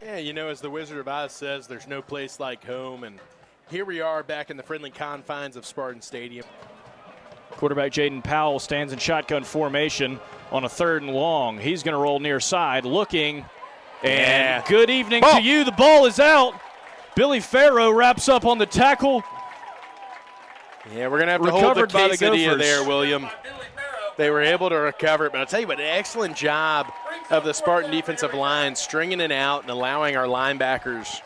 Yeah, you know, as the Wizard of Oz says, there's no place like home, and here we are back in the friendly confines of Spartan Stadium. Quarterback Jaden Powell stands in shotgun formation on a 3rd and long. He's going to roll near side, looking, and good evening to you. The ball is out. Billy Farrow wraps up on the tackle. Yeah, we're going to have to hold the quesadilla there, William. They were able to recover it, but I'll tell you what, an excellent job of the Spartan defensive line stringing it out and allowing our linebackers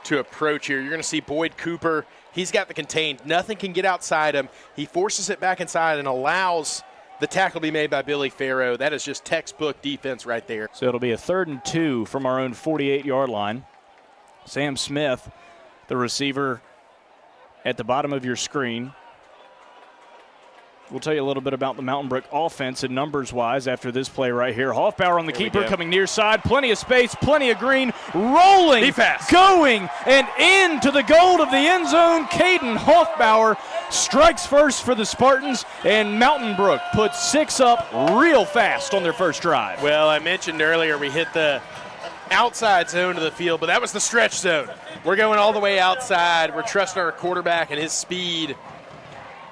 to approach here. You're going to see Boyd Cooper. He's got the contained. Nothing can get outside him. He forces it back inside and allows the tackle to be made by Billy Farrow. That is just textbook defense right there. So it'll be a 3rd and 2 from our own 48-yard line. Sam Smith, the receiver, at the bottom of your screen. We'll tell you a little bit about the Mountain Brook offense and numbers-wise after this play right here. Hoffbauer on the keeper, coming near side. Plenty of space, plenty of green. Rolling, going, and into the goal of the end zone. Caden Hoffbauer strikes first for the Spartans, and Mountain Brook puts 6 up real fast on their first drive. Well, I mentioned earlier we hit the outside zone of the field, but that was the stretch zone. We're going all the way outside. We're trusting our quarterback and his speed.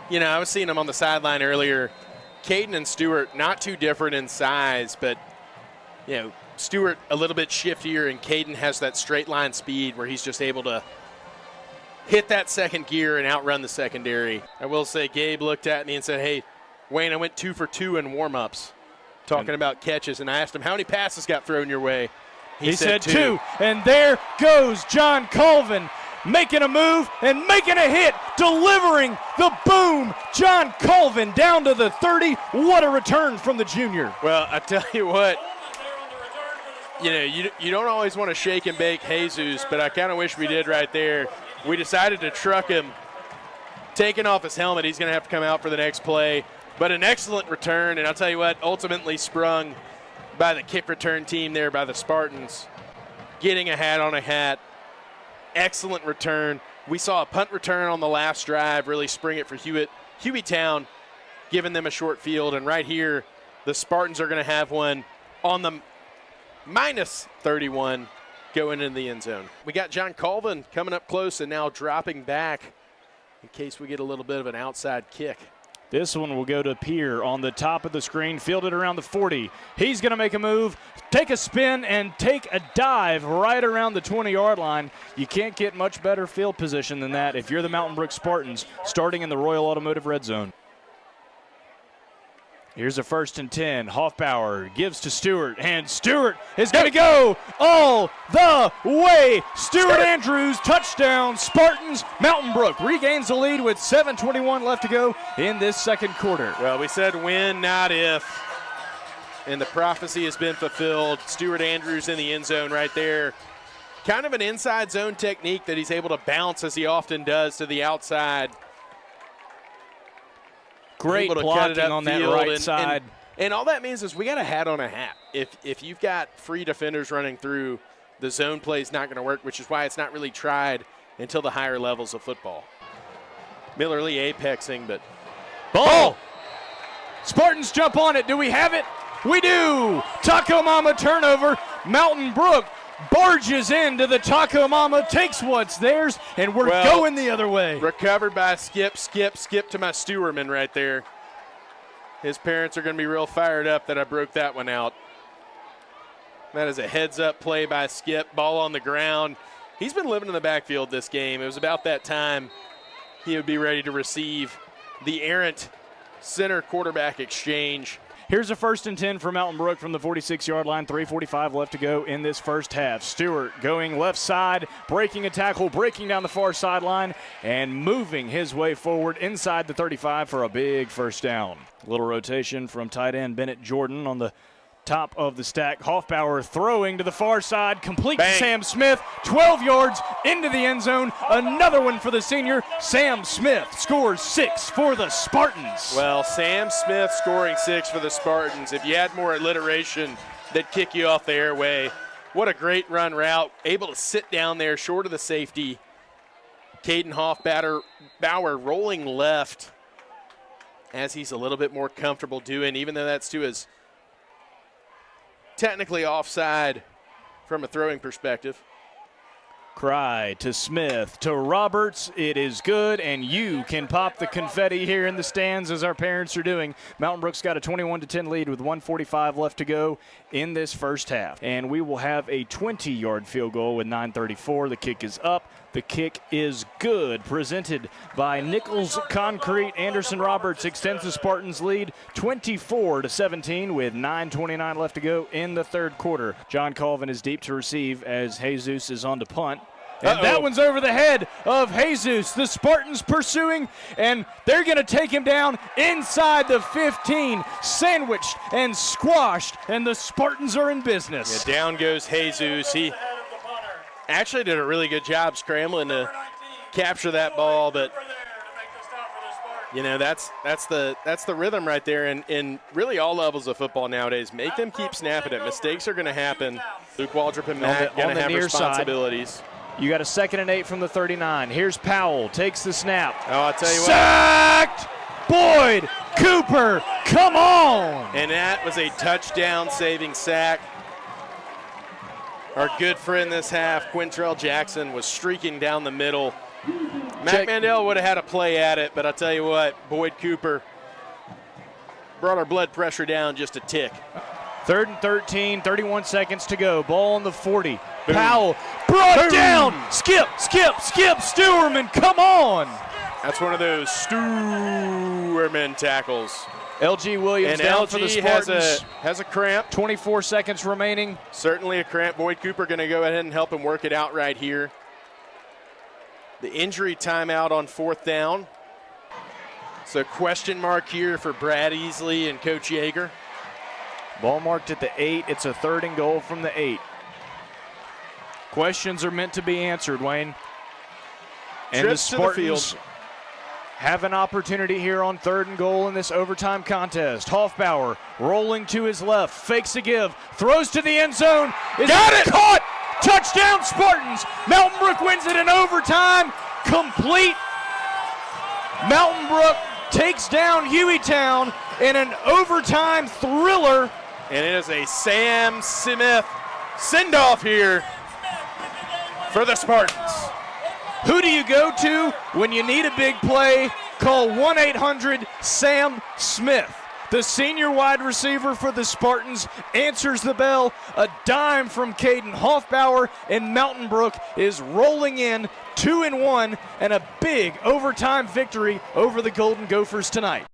You know, I was seeing him on the sideline earlier. Caden and Stewart, not too different in size, but, you know, Stewart a little bit shiftier, and Caden has that straight line speed where he's just able to hit that second gear and outrun the secondary. I will say Gabe looked at me and said, hey, Wayne, I went 2 for 2 in warm-ups, talking about catches, and I asked him, how many passes got thrown your way? He said 2. And there goes John Colvin, making a move and making a hit, delivering the boom. John Colvin down to the 30. What a return from the junior. Well, I tell you what, you know, you don't always want to shake and bake Jesus, but I kind of wish we did right there. We decided to truck him, taking off his helmet. He's going to have to come out for the next play. But an excellent return, and I'll tell you what, ultimately sprung by the kick return team there, by the Spartans, getting a hat on a hat. Excellent return. We saw a punt return on the last drive really spring it for Hueytown, giving them a short field. And right here, the Spartans are going to have one on the minus 31 going into the end zone. We got John Colvin coming up close and now dropping back in case we get a little bit of an outside kick. This one will go to Pierre on the top of the screen, fielded around the 40. He's going to make a move, take a spin, and take a dive right around the 20-yard line. You can't get much better field position than that if you're the Mountain Brook Spartans starting in the Royal Automotive Red Zone. Here's a 1st and 10. Hoffbauer gives to Stewart, and Stewart is going to go all the way. Stewart Andrews, touchdown. Spartans. Mountain Brook regains the lead with 7:21 left to go in this second quarter. Well, we said when, not if, and the prophecy has been fulfilled. Stewart Andrews in the end zone right there. Kind of an inside zone technique that he's able to bounce, as he often does, to the outside. Great blocking on that right side. And all that means is we got a hat on a hat. If you've got free defenders running through, the zone play is not going to work, which is why it's not really tried until the higher levels of football. Miller Lee apexing, but ball. Spartans jump on it. Do we have it? We do. Taco Mama turnover. Mountain Brook barges into the Taco Mama, takes what's theirs, and we're going the other way. Recovered by Skip to my Stewerman right there. His parents are going to be real fired up that I broke that one out. That is a heads-up play by Skip, ball on the ground. He's been living in the backfield this game. It was about that time he would be ready to receive the errant center quarterback exchange. Here's a 1st and 10 for Mountain Brook from the 46-yard line. 3:45 left to go in this first half. Stewart going left side, breaking a tackle, breaking down the far sideline, and moving his way forward inside the 35 for a big first down. A little rotation from tight end Bennett Jordan on the top of the stack. Hoffbauer throwing to the far side, complete to Sam Smith, 12 yards into the end zone. Another one for the senior. Sam Smith scores 6 for the Spartans. Well, Sam Smith scoring 6 for the Spartans. If you had more alliteration, they'd kick you off the airway. What a great run route. Able to sit down there short of the safety. Caden Hoffbauer rolling left as he's a little bit more comfortable doing, even though that's to his technically offside from a throwing perspective. Cry to Smith, to Roberts. It is good, and you can pop the confetti here in the stands as our parents are doing. Mountain Brook's got a 21-10 lead with 1:45 left to go in this first half. And we will have a 20-yard field goal with 9:34. The kick is up. The kick is good. Presented by Nichols Concrete. Anderson Roberts extends the Spartans' lead 24-17 with 9:29 left to go in the third quarter. John Colvin is deep to receive as Jesus is on to punt. And that one's over the head of Jesus. The Spartans pursuing, and they're going to take him down inside the 15, sandwiched and squashed, and the Spartans are in business. Yeah, down goes Jesus. He actually did a really good job scrambling to capture that ball, but you know, that's the rhythm right there, and in really all levels of football nowadays. Make them keep snapping it. Mistakes are going to happen. Luke Waldrop and Matt going to have responsibilities. Side. You got a 2nd and 8 from the 39. Here's Powell, takes the snap. Oh, I'll tell you what. Sacked! Boyd Cooper, come on! And that was a touchdown-saving sack. Our good friend this half, Quintrell Jackson, was streaking down the middle. Matt Mandel would have had a play at it, but I'll tell you what, Boyd Cooper brought our blood pressure down just a tick. 3rd and 13, 31 seconds to go. Ball on the 40. Boom. Powell brought down. Skip, Stewerman, come on. That's one of those Stewerman tackles. LG Williams and down LG for the Spartans. has a cramp. 24 seconds remaining. Certainly a cramp. Boyd Cooper going to go ahead and help him work it out right here. The injury timeout on 4th down. So question mark here for Brad Easley and Coach Yeager. Ball marked at the 8. It's a 3rd and goal from the 8. Questions are meant to be answered, Wayne. And Trips the Spartans have an opportunity here on 3rd and goal in this overtime contest. Hoffbauer rolling to his left, fakes a give, throws to the end zone. Got it! Caught! Touchdown Spartans! Mountain Brook wins it in overtime. Complete. Mountain Brook takes down Hueytown in an overtime thriller. And it is a Sam Smith send-off here for the Spartans. Who do you go to when you need a big play? Call 1-800-SAM-SMITH. The senior wide receiver for the Spartans answers the bell. A dime from Caden Hoffbauer, and Mountain Brook is rolling in 2-1 and a big overtime victory over the Golden Gophers tonight.